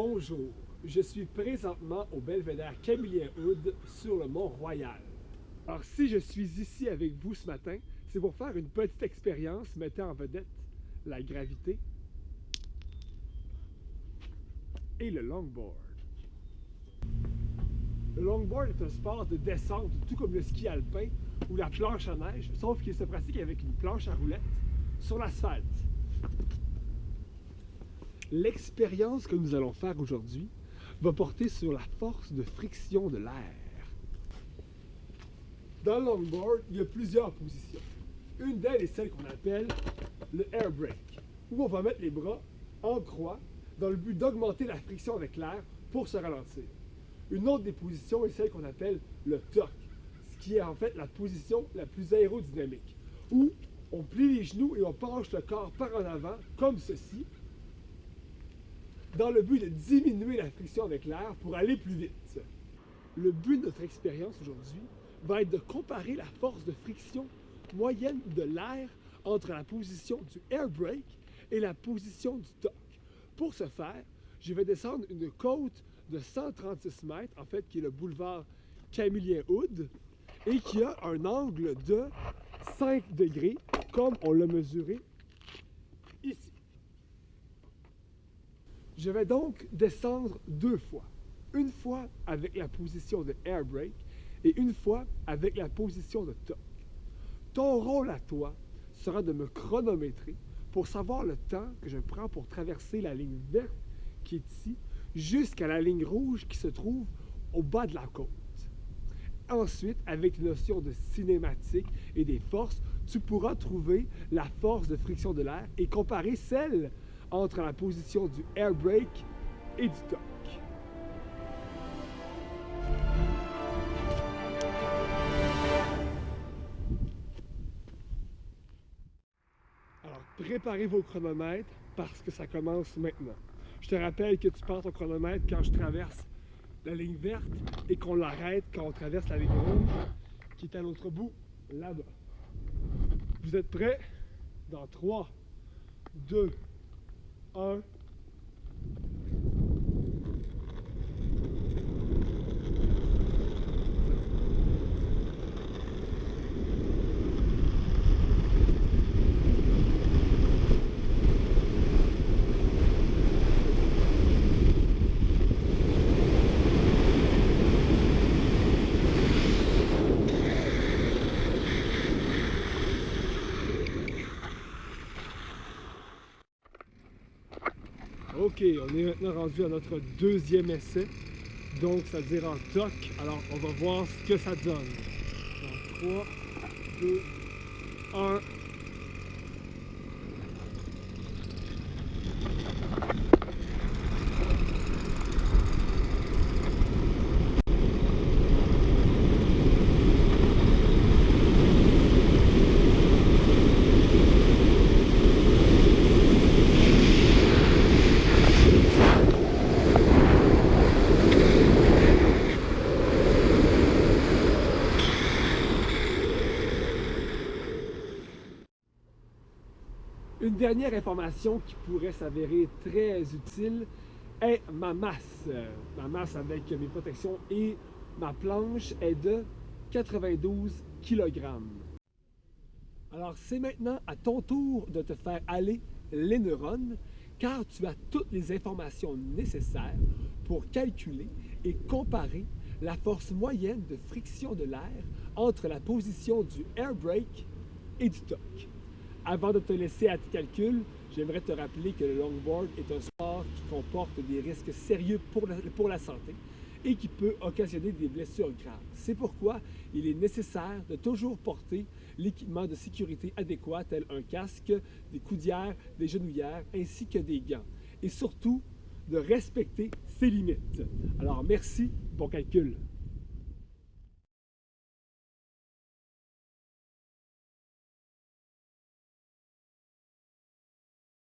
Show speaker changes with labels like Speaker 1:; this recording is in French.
Speaker 1: Bonjour, je suis présentement au belvédère Camillien-Hood sur le Mont-Royal. Alors si je suis ici avec vous ce matin, c'est pour faire une petite expérience mettant en vedette la gravité et le longboard. Le longboard est un sport de descente, tout comme le ski alpin ou la planche à neige, sauf qu'il se pratique avec une planche à roulettes sur l'asphalte. L'expérience que nous allons faire aujourd'hui va porter sur la force de friction de l'air. Dans le longboard, il y a plusieurs positions. Une d'elles est celle qu'on appelle le air brake, où on va mettre les bras en croix dans le but d'augmenter la friction avec l'air pour se ralentir. Une autre des positions est celle qu'on appelle le tuck, ce qui est en fait la position la plus aérodynamique, où on plie les genoux et on penche le corps par en avant, comme ceci, dans le but de diminuer la friction avec l'air pour aller plus vite. Le but de notre expérience aujourd'hui va être de comparer la force de friction moyenne de l'air entre la position du air brake et la position du tuck. Pour ce faire, je vais descendre une côte de 136 mètres, en fait, qui est le boulevard Camillien-Hood, et qui a un angle de 5 degrés, comme on l'a mesuré ici. Je vais donc descendre deux fois. Une fois avec la position de air brake et une fois avec la position de tuck. Ton rôle à toi sera de me chronométrer pour savoir le temps que je prends pour traverser la ligne verte qui est ici jusqu'à la ligne rouge qui se trouve au bas de la côte. Ensuite, avec les notions de cinématique et des forces, tu pourras trouver la force de friction de l'air et comparer celle entre la position du air brake et du tuck. Alors, préparez vos chronomètres parce que ça commence maintenant. Je te rappelle que tu pars ton chronomètre quand je traverse la ligne verte et qu'on l'arrête quand on traverse la ligne rouge qui est à l'autre bout, là-bas. Vous êtes prêts? Dans 3, 2, 1. Ok, on est maintenant rendu à notre deuxième essai, donc c'est-à-dire en tuck. Alors on va voir ce que ça donne. Dans 3, 2, 1. Une dernière information qui pourrait s'avérer très utile est ma masse. Ma masse avec mes protections et ma planche est de 92 kg. Alors c'est maintenant à ton tour de te faire aller les neurones car tu as toutes les informations nécessaires pour calculer et comparer la force moyenne de friction de l'air entre la position du air brake et du tuck. Avant de te laisser à tes calculs, j'aimerais te rappeler que le longboard est un sport qui comporte des risques sérieux pour la santé et qui peut occasionner des blessures graves. C'est pourquoi il est nécessaire de toujours porter l'équipement de sécurité adéquat tel un casque, des coudières, des genouillères ainsi que des gants. Et surtout, de respecter ses limites. Alors merci, bon calcul!